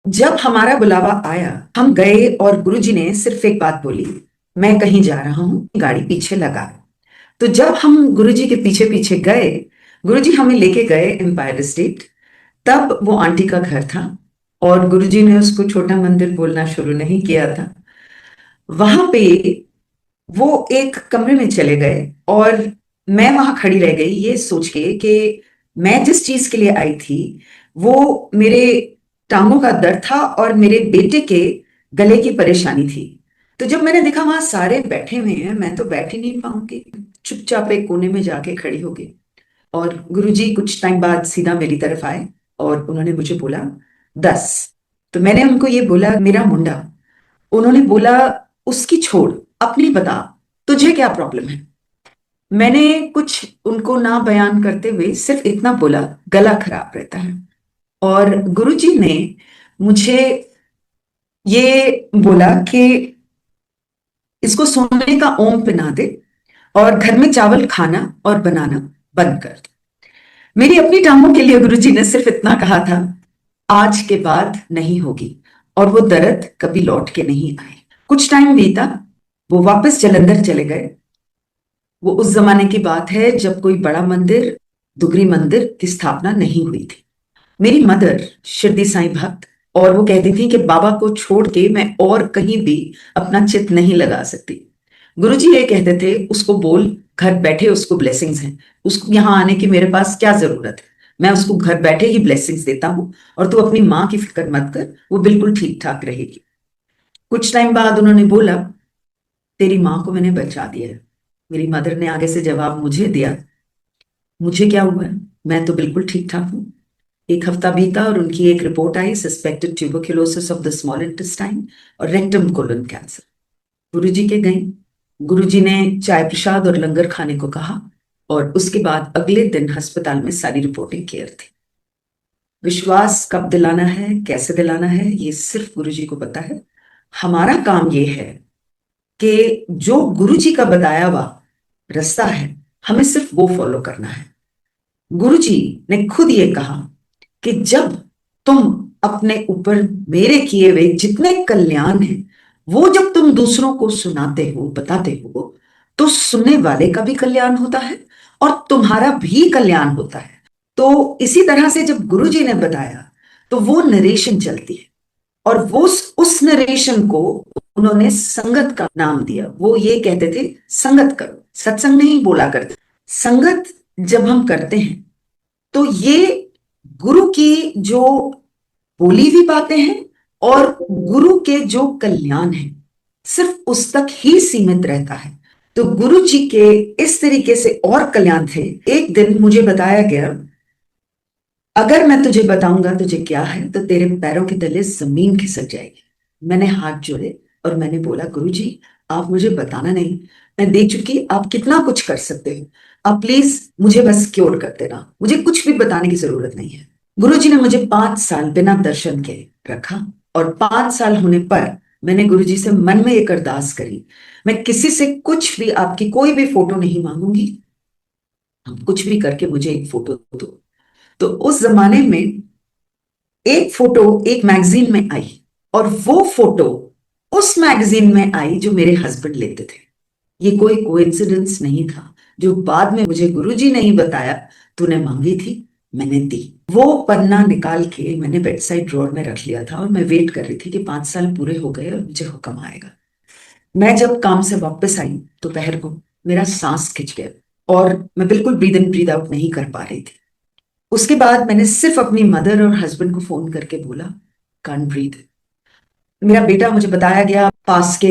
जब हमारा बुलावा आया, हम गए और गुरुजी ने सिर्फ एक बात बोली, मैं कहीं जा रहा हूँ, गाड़ी पीछे लगा। तो जब हम गुरुजी के पीछे पीछे गए, गुरुजी हमें लेके गए एम्पायर स्टेट। तब वो आंटी का घर था और गुरुजी ने उसको छोटा मंदिर बोलना शुरू नहीं किया था। वहां पे वो एक कमरे में चले गए और मैं वहां खड़ी रह गई ये सोच के कि मैं जिस चीज के लिए आई थी वो मेरे टांगों का दर्द था और मेरे बेटे के गले की परेशानी थी। तो जब मैंने देखा वहां सारे बैठे हुए हैं, मैं तो बैठ ही नहीं पाऊंगी, चुपचाप एक कोने में जाके खड़ी हो गई। और गुरुजी कुछ टाइम बाद सीधा मेरी तरफ आए और उन्होंने मुझे बोला, 10। तो मैंने उनको ये बोला, मेरा मुंडा। उन्होंने बोला, उसकी छोड़, अपनी बता, तुझे क्या प्रॉब्लम है। मैंने कुछ उनको ना बयान करते हुए सिर्फ इतना बोला, गला खराब रहता है। और गुरुजी ने मुझे ये बोला कि इसको सोने का ओम पिला दे और घर में चावल खाना और बनाना बंद कर दे। मेरी अपनी टांगों के लिए गुरुजी ने सिर्फ इतना कहा था, आज के बाद नहीं होगी। और वो दर्द कभी लौट के नहीं आए। कुछ टाइम बीता, वो वापस जलंधर चले गए। वो उस जमाने की बात है जब कोई बड़ा मंदिर, दुगरी मंदिर की स्थापना नहीं हुई थी। मेरी मदर शिरडी साईं भक्त, और वो कहती थी कि बाबा को छोड़ के मैं और कहीं भी अपना चित नहीं लगा सकती। गुरुजी ये कहते थे, उसको बोल घर बैठे उसको ब्लेसिंग्स हैं, उसको यहाँ आने की मेरे पास क्या जरूरत है, मैं उसको घर बैठे ही ब्लेसिंग्स देता हूँ। और तू अपनी माँ की फिक्र मत कर, वो बिल्कुल ठीक ठाक रहेगी। कुछ टाइम बाद उन्होंने बोला, तेरी माँ को मैंने बचा दिया है। मेरी मदर ने आगे से जवाब मुझे दिया, मुझे क्या हुआ है, मैं तो बिल्कुल ठीक ठाक हूँ। एक हफ्ता बीता और उनकी एक report I, suspected tuberculosis of the small intestine और रेक्टम कोलन कैंसर। गुरुजी के गई। गुरुजी ने चाय प्रसाद और लंगर खाने को कहा और उसके बाद अगले दिन अस्पताल में सारी रिपोर्टें क्लियर थी। विश्वास कब दिलाना है, कैसे दिलाना है, ये सिर्फ गुरुजी को पता है। हमारा काम ये है कि जो गुरुजी का बताया हुआ रास्ता है, हमें सिर्फ वो फॉलो करना है। गुरुजी ने खुद ये कहा कि जब तुम अपने ऊपर मेरे किए हुए जितने कल्याण हैं वो जब तुम दूसरों को सुनाते हो, बताते हो, तो सुनने वाले का भी कल्याण होता है और तुम्हारा भी कल्याण होता है। तो इसी तरह से जब गुरुजी ने बताया तो वो नरेशन चलती है और वो उस नरेशन को उन्होंने संगत का नाम दिया। वो ये कहते थे, संगत करो, सत्संग नहीं बोला करते। संगत जब हम करते हैं तो ये गुरु की जो बोली हुई बातें हैं और गुरु के जो कल्याण है सिर्फ उस तक ही सीमित रहता है। तो गुरु जी के इस तरीके से और कल्याण थे। एक दिन मुझे बताया गया, अगर मैं तुझे बताऊंगा तुझे क्या है तो तेरे पैरों के तले जमीन खिसक जाएगी। मैंने हाथ जोड़े और मैंने बोला, गुरु जी आप मुझे बताना नहीं, मैं देख चुकी, आप कितना कुछ कर सकते हो, आप प्लीज मुझे बस क्योर कर देना, मुझे कुछ भी बताने की जरूरत नहीं है। गुरु जी ने मुझे 5 साल बिना दर्शन के रखा और 5 साल होने पर मैंने गुरु जी से मन में एक अरदास करी, मैं किसी से कुछ भी, आपकी कोई भी फोटो नहीं मांगूंगी, आप कुछ भी करके मुझे एक फोटो दो। तो उस जमाने में एक फोटो एक मैगजीन में आई और वो फोटो उस मैगजीन में आई जो मेरे हस्बैंड लेते थे। ये कोई कोइंसिडेंस नहीं था। जो बाद में मुझे गुरुजी ने ही बताया, तूने मांगी थी, मैंने दी। वो पन्ना निकाल के मैंने बेड साइड ड्रॉर में रख लिया था और मैं वेट कर रही थी कि 5 साल पूरे हो गए और मुझे हुक्म आएगा। मैं जब काम से वापस आई दोपहर को, मेरा सांस खिंच गया और मैं बिल्कुल ब्रीद इन ब्रीद आउट नहीं कर पा रही थी। उसके बाद मैंने सिर्फ अपनी मदर और हस्बैंड को फोन करके बोला, कांट ब्रीथ। मेरा बेटा, मुझे बताया गया, पास के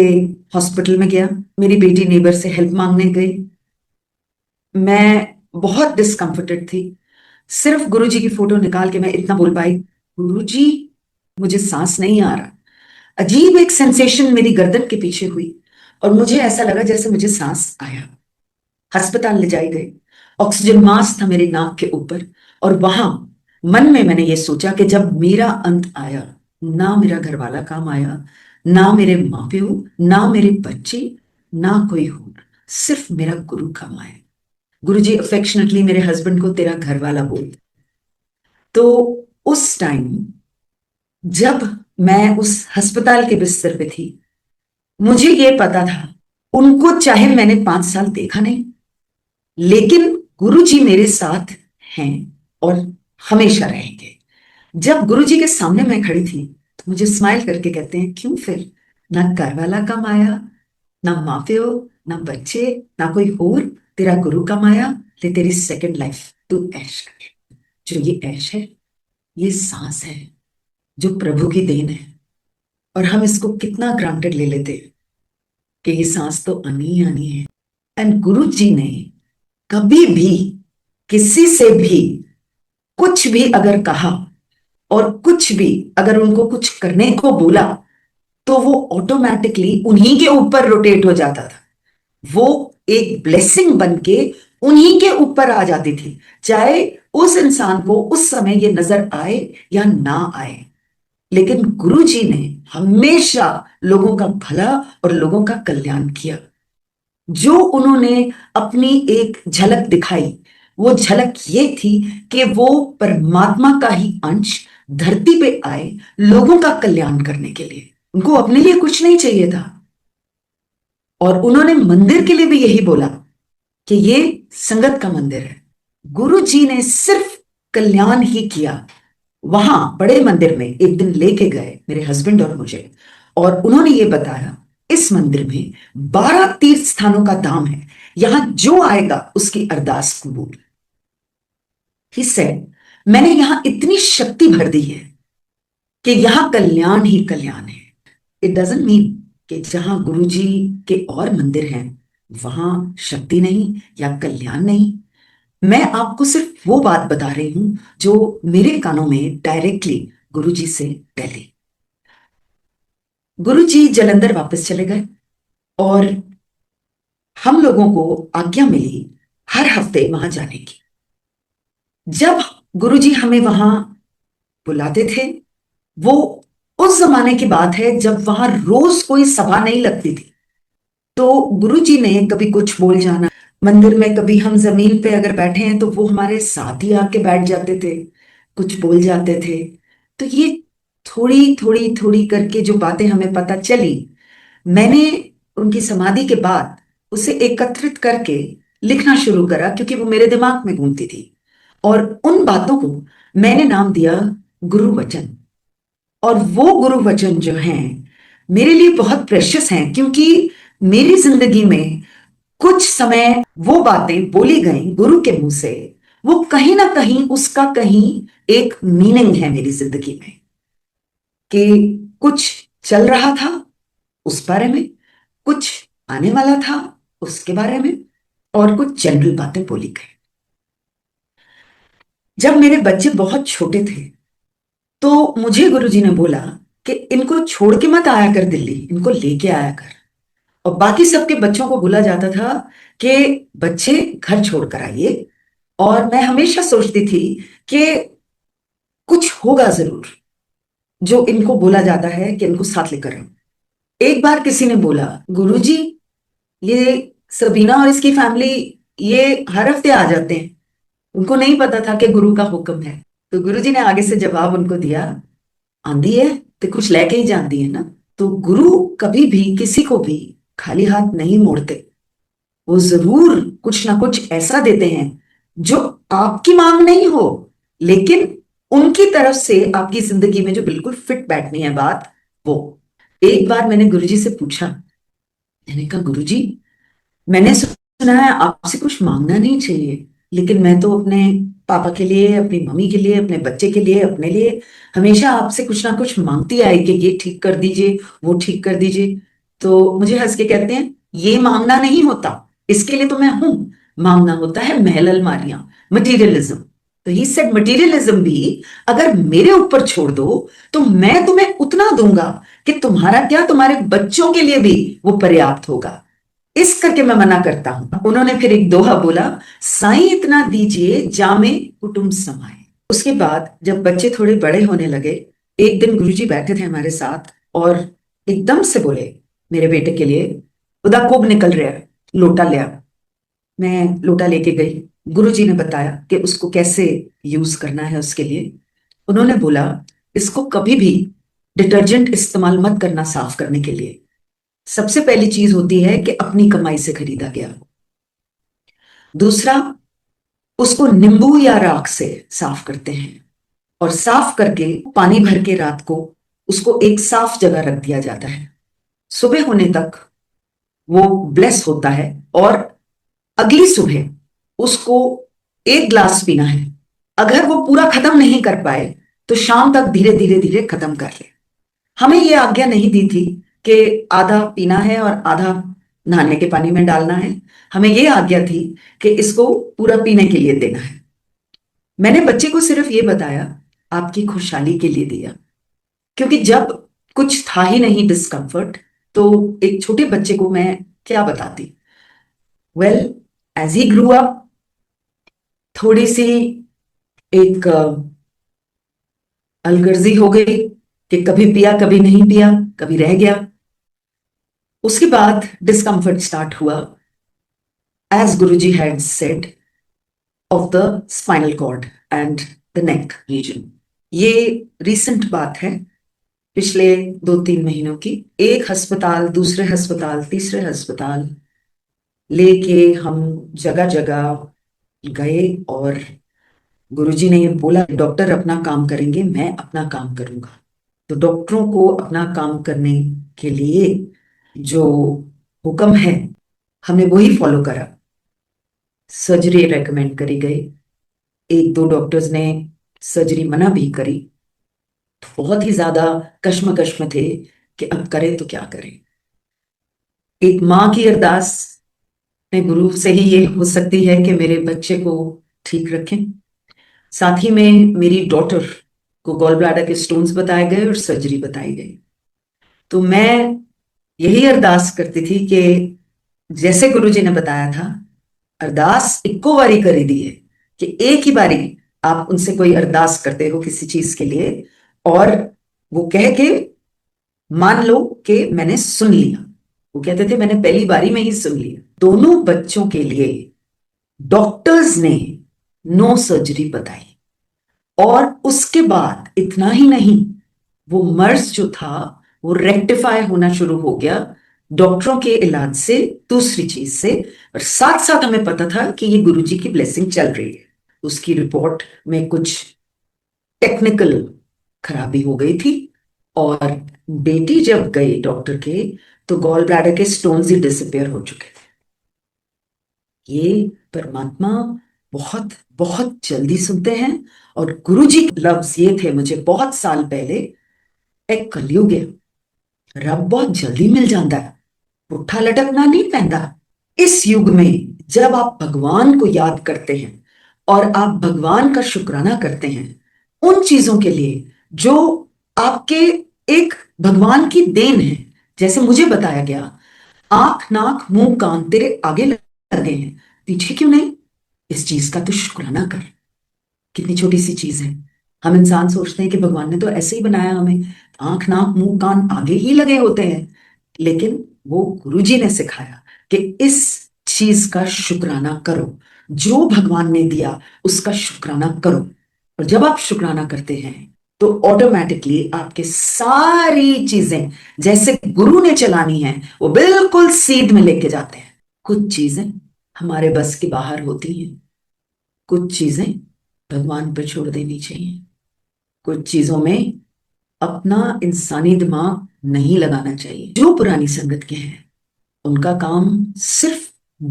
हॉस्पिटल में गया। मेरी बेटी नेबर से हेल्प मांगने गई। मैं बहुत डिस्कम्फर्टेड थी। सिर्फ गुरुजी की फोटो निकाल के मैं इतना बोल पाई, गुरुजी मुझे सांस नहीं आ रहा। अजीब एक सेंसेशन मेरी गर्दन के पीछे हुई और मुझे ऐसा लगा जैसे मुझे सांस आया। अस्पताल ले जाई गई। ऑक्सीजन मास्क था मेरे नाक के ऊपर और वहां मन में मैंने ये सोचा कि जब मेरा अंत आया, ना मेरा घर वाला काम आया, ना मेरे माँ प्यो, ना मेरे बच्चे, ना कोई हो, सिर्फ मेरा गुरु काम आया। गुरु जी अफेक्शनेटली मेरे हस्बैंड को तेरा घर वाला बोलते। तो उस टाइम जब मैं उस अस्पताल के बिस्तर पे थी। मुझे ये पता था, उनको चाहे मैंने 5 साल देखा नहीं, लेकिन गुरुजी मेरे साथ हैं और हमेशा रहेंगे। जब गुरुजी के सामने मैं खड़ी थी तो मुझे स्माइल करके कहते हैं, क्यों फिर? ना घर वाला कम आया, ना माँ प्यो, ना बच्चे, ना कोई और, तेरा गुरु कम आया, ले तेरी सेकंड लाइफ तू ऐश कर। जो ये ऐश है, ये सांस है, जो प्रभु की देन है। और हम इसको कितना ग्रांटेड ले लेते हैं कि ये सांस तो आनी ही आनी है। एंड गुरु जी ने कभी भी किसी से भी कुछ भी अगर कहा और कुछ भी अगर उनको कुछ करने को बोला, तो वो ऑटोमेटिकली उन्हीं के ऊपर रोटेट हो जाता था। वो एक ब्लेसिंग बन के उन्हीं के ऊपर आ जाती थी, चाहे उस इंसान को उस समय ये नजर आए या ना आए। लेकिन गुरु जी ने हमेशा लोगों का भला और लोगों का कल्याण किया। जो उन्होंने अपनी एक झलक दिखाई, वो झलक ये थी कि वो परमात्मा का ही अंश धरती पे आए लोगों का कल्याण करने के लिए। उनको अपने लिए कुछ नहीं चाहिए था। और उन्होंने मंदिर के लिए भी यही बोला कि ये संगत का मंदिर है। गुरु जी ने सिर्फ कल्याण ही किया। वहां बड़े मंदिर में एक दिन लेके गए मेरे हस्बैंड और मुझे, और उन्होंने ये बताया, इस मंदिर में 12 तीर्थ स्थानों का धाम है, यहां जो आएगा उसकी अरदास कबूल। ही सेड, मैंने यहां इतनी शक्ति भर दी है कि यहां कल्याण ही कल्याण है। इट डजंट मीन कि जहां गुरु जी के और मंदिर हैं वहां शक्ति नहीं या कल्याण नहीं। मैं आपको सिर्फ वो बात बता रही हूं जो मेरे कानों में डायरेक्टली गुरु जी से टली। गुरु जी जलंधर वापस चले गए और हम लोगों को आज्ञा मिली हर हफ्ते वहां जाने की। जब गुरु जी हमें वहां बुलाते थे, वो उस जमाने की बात है जब वहां रोज कोई सभा नहीं लगती थी। तो गुरुजी ने कभी कुछ बोल जाना मंदिर में, कभी हम जमीन पे अगर बैठे हैं तो वो हमारे साथ ही आके बैठ जाते थे, कुछ बोल जाते थे। तो ये थोड़ी थोड़ी थोड़ी करके जो बातें हमें पता चली, मैंने उनकी समाधि के बाद उसे एकत्रित करके लिखना शुरू करा, क्योंकि वो मेरे दिमाग में घूमती थी। और उन बातों को मैंने नाम दिया गुरु वचन। और वो गुरु वचन जो हैं मेरे लिए बहुत प्रेशियस हैं, क्योंकि मेरी जिंदगी में कुछ समय वो बातें बोली गई गुरु के मुंह से, वो कहीं ना कहीं उसका कहीं एक मीनिंग है मेरी जिंदगी में, कि कुछ चल रहा था उस बारे में, कुछ आने वाला था उसके बारे में, और कुछ जनरल बातें बोली गई। जब मेरे बच्चे बहुत छोटे थे तो मुझे गुरुजी ने बोला कि इनको छोड़ के मत आया कर दिल्ली, इनको लेके आया कर। और बाकी सबके बच्चों को बोला जाता था कि बच्चे घर छोड़कर आइए। और मैं हमेशा सोचती थी कि कुछ होगा जरूर जो इनको बोला जाता है कि इनको साथ लेकर आओ। एक बार किसी ने बोला, गुरुजी ये सबीना और इसकी फैमिली ये हर हफ्ते आ जाते हैं, उनको नहीं पता था कि गुरु का हुक्म है। तो गुरुजी ने आगे से जवाब उनको दिया, आंधी है तो कुछ लेके ही जाती है ना। तो गुरु कभी भी किसी को भी खाली हाथ नहीं मोड़ते। वो जरूर कुछ ना कुछ ऐसा देते हैं जो आपकी मांग नहीं हो, लेकिन उनकी तरफ से आपकी जिंदगी में जो बिल्कुल फिट बैठनी है बात, वो। एक बार मैंने गुरुजी से पूछा, मैंने कहा गुरुजी, मैंने सुना है आपसे कुछ मांगना नहीं चाहिए, लेकिन मैं तो अपने पापा के लिए, अपनी मम्मी के लिए, अपने बच्चे के लिए, अपने लिए हमेशा आपसे कुछ ना कुछ मांगती आई कि ये ठीक कर दीजिए, वो ठीक कर दीजिए। तो मुझे हंस के कहते हैं, ये मांगना नहीं होता, इसके लिए तो मैं हूं। मांगना होता है महल अलमारियां, मटीरियलिज्म। तो ही सेड मटीरियलिज्म भी अगर मेरे ऊपर छोड़ दो तो मैं तुम्हें उतना दूंगा कि तुम्हारा क्या, तुम्हारे बच्चों के लिए भी वो पर्याप्त होगा। इस करके मैं मना करता हूं। उन्होंने फिर एक दोहा बोला, साईं इतना दीजिए जामे कुटुंब समाए। उसके बाद जब बच्चे थोड़े बड़े होने लगे, एक दिन गुरुजी बैठे थे हमारे साथ और एकदम से बोले, मेरे बेटे के लिए उदा खूब निकल रहा है, लोटा ले आ। मैं लोटा लेके गई। गुरुजी ने बताया कि उसको कैसे यूज करना है उसके लिए। उन्होंने बोला, इसको कभी भी डिटर्जेंट इस्तेमाल मत करना साफ करने के लिए। सबसे पहली चीज होती है कि अपनी कमाई से खरीदा गया। दूसरा, उसको नींबू या राख से साफ करते हैं और साफ करके पानी भर के रात को उसको एक साफ जगह रख दिया जाता है। सुबह होने तक वो ब्लेस होता है और अगली सुबह उसको एक ग्लास पीना है। अगर वो पूरा खत्म नहीं कर पाए तो शाम तक धीरे धीरे धीरे खत्म कर ले। हमें ये आज्ञा नहीं दी थी कि आधा पीना है और आधा नहाने के पानी में डालना है। हमें ये आज्ञा थी कि इसको पूरा पीने के लिए देना है। मैंने बच्चे को सिर्फ ये बताया, आपकी खुशहाली के लिए दिया, क्योंकि जब कुछ था ही नहीं डिस्कम्फर्ट, तो एक छोटे बच्चे को मैं क्या बताती। Well, as he grew up, थोड़ी सी एक अलगर्जी हो गई कि कभी पिया कभी नहीं पिया, कभी रह गया। उसके बाद डिस्कम्फर्ट स्टार्ट हुआ, as Guruji had said, of the spinal cord and the neck region. ये रिसेंट बात है, पिछले 2-3 महीनों की। एक अस्पताल, दूसरे अस्पताल, तीसरे अस्पताल लेके हम जगह जगह गए और गुरुजी ने ये बोला, डॉक्टर अपना काम करेंगे, मैं अपना काम करूंगा। तो डॉक्टरों को अपना काम करने के लिए जो हुक्म है हमने वही फॉलो करा। सर्जरी रेकमेंड करी गई, 1-2 डॉक्टर्स ने सर्जरी मना भी करी। बहुत ही ज्यादा कश्मकश में थे कि अब करें तो क्या करें। एक माँ की अरदास में गुरु से ही ये हो सकती है कि मेरे बच्चे को ठीक रखें। साथ ही में मेरी डॉटर को गॉल ब्लैडर के स्टोन्स बताए गए और सर्जरी बताई गई। तो मैं यही अरदास करती थी कि जैसे गुरुजी ने बताया था, अरदास इक्को बारी करी दी है कि एक ही बारी आप उनसे कोई अरदास करते हो किसी चीज के लिए और वो कह के मान लो कि मैंने सुन लिया। वो कहते थे मैंने पहली बारी में ही सुन लिया। दोनों बच्चों के लिए डॉक्टर्स ने नो सर्जरी बताई और उसके बाद इतना ही नहीं, वो मर्ज जो था वो रेक्टिफाई होना शुरू हो गया डॉक्टरों के इलाज से, दूसरी चीज से। और साथ साथ हमें पता था कि ये गुरुजी की ब्लेसिंग चल रही है। उसकी रिपोर्ट में कुछ टेक्निकल खराबी हो गई थी और बेटी जब गई डॉक्टर के तो गॉल ब्लैडर के स्टोन्स ही डिसअपियर हो चुके थे। ये परमात्मा बहुत बहुत जल्दी सुनते हैं। और गुरुजी के लफ्ज ये थे मुझे बहुत साल पहले, एक कलयुग है, रब बहुत जल्दी मिल जाता है, पुट्ठा लटकना नहीं पैंदा। इस युग में जब आप भगवान को याद करते हैं और आप भगवान का शुक्राना करते हैं उन चीजों के लिए जो आपके एक भगवान की देन है। जैसे मुझे बताया गया, आंख नाक मुंह कान तेरे आगे लगे हैं, पीछे क्यों नहीं? इस चीज का तो शुक्राना कर। कितनी छोटी सी चीज है। हम इंसान सोचते हैं कि भगवान ने तो ऐसे ही बनाया हमें, आंख नाक मुंह कान आगे ही लगे होते हैं, लेकिन वो गुरुजी ने सिखाया कि इस चीज का शुक्राना करो, जो भगवान ने दिया उसका शुक्राना करो। और जब आप शुक्राना करते हैं तो ऑटोमेटिकली आपके सारी चीजें जैसे गुरु ने चलानी है वो बिल्कुल सीध में लेके जाते हैं। कुछ चीजें हमारे बस के बाहर होती हैं, कुछ चीजें भगवान पर छोड़ देनी चाहिए, कुछ चीजों में अपना इंसानी दिमाग नहीं लगाना चाहिए। जो पुरानी संगत के हैं उनका काम सिर्फ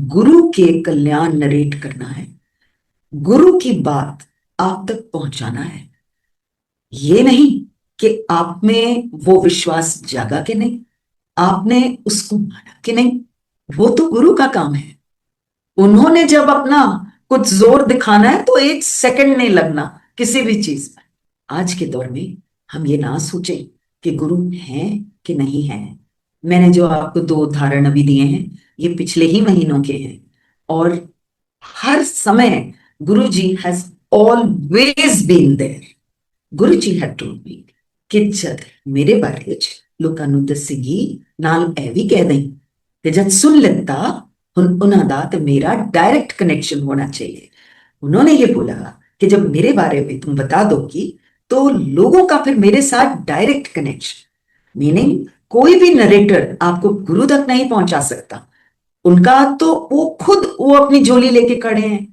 गुरु के कल्याण नरेट करना है, गुरु की बात आप तक पहुंचाना है। ये नहीं कि आप में वो विश्वास जागा कि नहीं, आपने उसको माना कि नहीं, वो तो गुरु का काम है। उन्होंने जब अपना कुछ जोर दिखाना है तो 1 सेकंड नहीं लगना किसी भी चीज में। आज के दौर में हम ये ना सोचें कि गुरु हैं कि नहीं है। मैंने जो आपको 2 उदाहरण अभी दिए हैं ये पिछले ही महीनों के हैं और हर समय गुरु जी has always been there. Guru ji had told me कि जब मेरे बारे च लोकां ਨੂੰ ਦੱਸੇਗੀ ਨਾਲ ਇਹ ਵੀ ਕਹਿ ਦੇं कि जब सुन लेता उन्हों दा तो मेरा डायरेक्ट कनेक्शन होना चाहिए। उन्होंने ये बोला कि जब मेरे बारे में तुम बता दोगी तो लोगों का फिर मेरे साथ डायरेक्ट कनेक्शन, मीनिंग कोई भी नरेटर आपको गुरु तक नहीं पहुंचा सकता। उनका तो वो अपनी झोली लेके खड़े हैं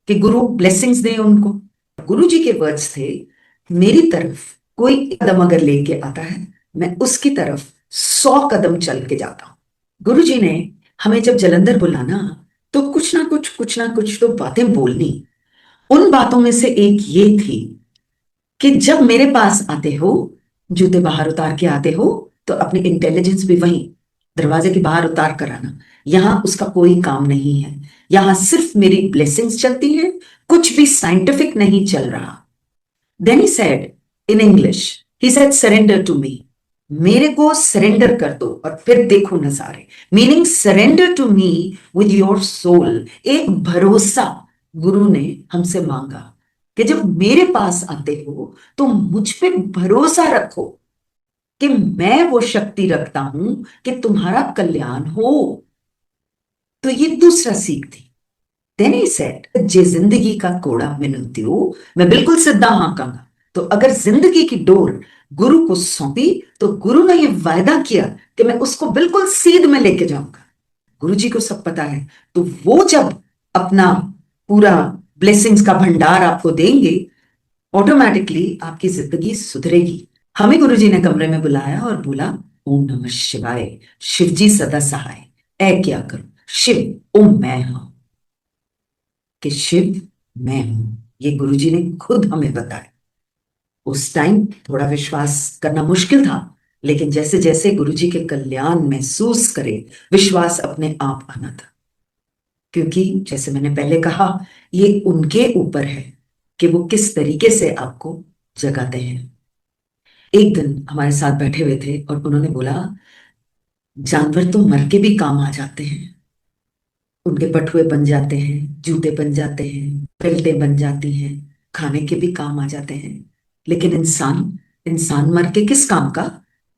कि गुरु ब्लेसिंग्स दे उनको। गुरु जी के वर्ड्स थे, मेरी तरफ कोई कदम अगर लेके आता है, मैं उसकी तरफ 100 कदम चल के जाता हूं। गुरु जी ने हमें जब जलंधर बुलाना, तो कुछ ना कुछ तो बातें बोलनी। उन बातों में से एक ये थी कि जब मेरे पास आते हो, जूते बाहर उतार के आते हो, तो अपनी इंटेलिजेंस भी वहीं दरवाजे के बाहर उतार कर आना। यहां उसका कोई काम नहीं है, यहां सिर्फ मेरी ब्लेसिंग्स चलती हैं, कुछ भी साइंटिफिक नहीं चल रहा। Then he said in English, he said surrender to me, मेरे को सरेंडर कर दो और फिर देखो नजारे। Meaning surrender to me with your soul. एक भरोसा गुरु ने हमसे मांगा कि जब मेरे पास आते हो तो मुझ पे भरोसा रखो कि मैं वो शक्ति रखता हूं कि तुम्हारा कल्याण हो। तो ये दूसरा सीख थी। देन ही सेड, जे जिंदगी का कोड़ा मैंने दियो, मैं बिल्कुल सीधा हाँ कहूंगा। तो अगर जिंदगी की डोर गुरु को सौंपी, तो गुरु ने ये वायदा किया कि मैं उसको बिल्कुल सीध में लेके जाऊंगा। गुरु जी को सब पता है, तो वो जब अपना पूरा ब्लेसिंग्स का भंडार आपको देंगे, ऑटोमेटिकली आपकी जिंदगी सुधरेगी। हमें गुरु जी ने कमरे में बुलाया और बोला, ओम नमः शिवाय, शिव जी सदा सहाय। ऐ क्या करूं, शिव ओम मैं हूं, कि शिव मैं हूं। ये गुरुजी ने खुद हमें बताया। उस टाइम थोड़ा विश्वास करना मुश्किल था, लेकिन जैसे जैसे गुरुजी के कल्याण महसूस करे, विश्वास अपने आप आना था। क्योंकि जैसे मैंने पहले कहा, ये उनके ऊपर है कि वो किस तरीके से आपको जगाते हैं। एक दिन हमारे साथ बैठे हुए थे और उन्होंने बोला, जानवर तो मर के भी काम आ जाते हैं, उनके पटुए बन जाते हैं, जूते बन जाते हैं, बेल्टें बन जाती हैं, खाने के भी काम आ जाते हैं, लेकिन इंसान, इंसान मर के किस काम का?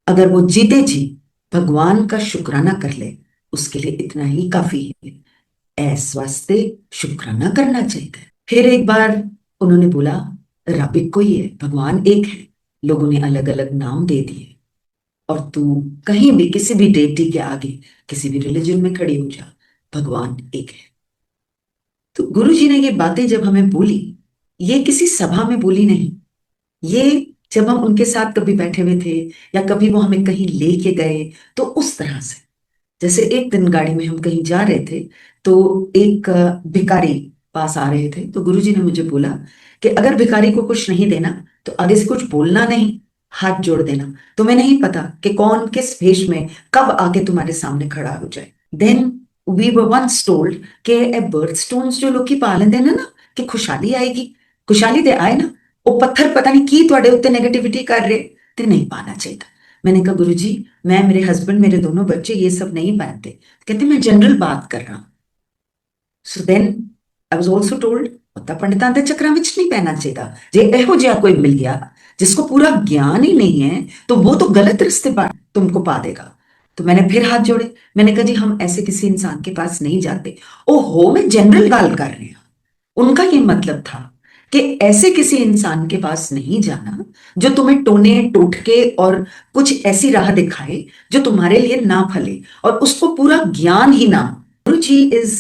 अगर वो जीते जी भगवान का शुक्राना कर ले, उसके लिए इतना ही काफी है। ऐस वास्ते शुक्राना करना चाहिए। फिर एक बार उन्होंने बोला, रब एक कोई है, भगवान एक है, लोगों ने अलग अलग नाम दे दिए, और तू कहीं भी किसी भी डेटी के आगे किसी भी रिलीजन में खड़ी हो जा, भगवान एक है। तो गुरु जी ने ये बातें जब हमें बोली, ये किसी सभा में बोली नहीं, ये जब हम उनके साथ कभी बैठे हुए थे या कभी वो हमें कहीं लेके गए, तो उस तरह से। जैसे एक दिन गाड़ी में हम कहीं जा रहे थे, तो एक भिखारी पास आ रहे थे, तो गुरु जी ने मुझे बोला कि अगर भिखारी को कुछ नहीं देना, तो आगे से कुछ बोलना नहीं, हाथ जोड़ देना। तुम्हें नहीं पता कि कौन किस भेष में कब आके तुम्हारे सामने खड़ा हो जाए। Then we were once told कि ए बर्थ स्टोन्स जो लोग पा लेंदे ने ना, कि खुशहाली आएगी, खुशहाली दे आए ना, वो पत्थर पता नहीं की ਤੁਹਾਡੇ ਉੱਤੇ नेगेटिविटी कर रहे, ते नहीं पाना चाहिए। मैंने कहा, गुरु जी, मैं, मेरे हस्बैंड, मेरे दोनों बच्चे ये सब नहीं पहनते। कहते, मैं जनरल बात कर रहा हूं। So then I was also told, पता पंडितां ਦੇ ਚੱਕਰਾਂ ਵਿੱਚ नहीं पहनना चाहिए। जे ਇਹੋ ਜਿਹਾ कोई मिल गया जिसको पूरा ज्ञान ही नहीं है, तो वो तो गलत रास्ते पर तुमको पा देगा। तो मैंने फिर हाथ जोड़े, मैंने कहा, जी हम ऐसे किसी इंसान के पास नहीं जाते। ओहो, मैं जनरल गाल कर रही हूं। उनका ये मतलब था कि ऐसे किसी इंसान के पास नहीं जाना जो तुम्हें टोने टोटके और कुछ ऐसी राह दिखाए जो तुम्हारे लिए ना फले और उसको पूरा ज्ञान ही ना। गुरु जी इज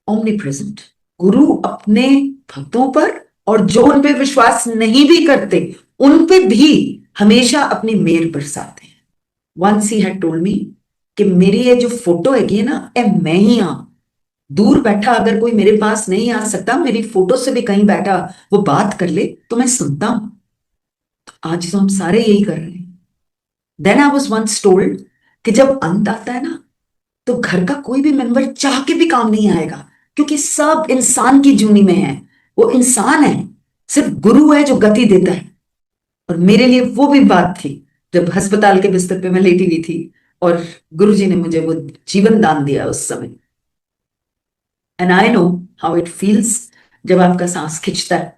ओमनी प्रेजेंट। गुरु अपने भक्तों पर, और जो उन पे विश्वास नहीं भी करते, उन पे भी हमेशा अपनी मेहर बरसाते हैं। Once he had told me कि मेरी ये जो फोटो है ना, ए मैं ही हाँ। दूर बैठा अगर कोई मेरे पास नहीं आ सकता, मेरी फोटो से भी कहीं बैठा वो बात कर ले, तो मैं सुनता हूं। तो आज तो हम सारे यही कर रहे हैं। Then I was once told कि जब अंत आता है ना, तो घर का कोई भी मेंबर चाह के भी काम नहीं आएगा, क्योंकि सब इंसान की जूनी में है। वो इंसान है, सिर्फ गुरु है जो गति देता है। और मेरे लिए वो भी बात थी जब अस्पताल के बिस्तर पे मैं लेटी हुई थी और गुरु जी ने मुझे वो जीवन दान दिया उस समय। And I know how it feels जब आपका सांस खिंचता है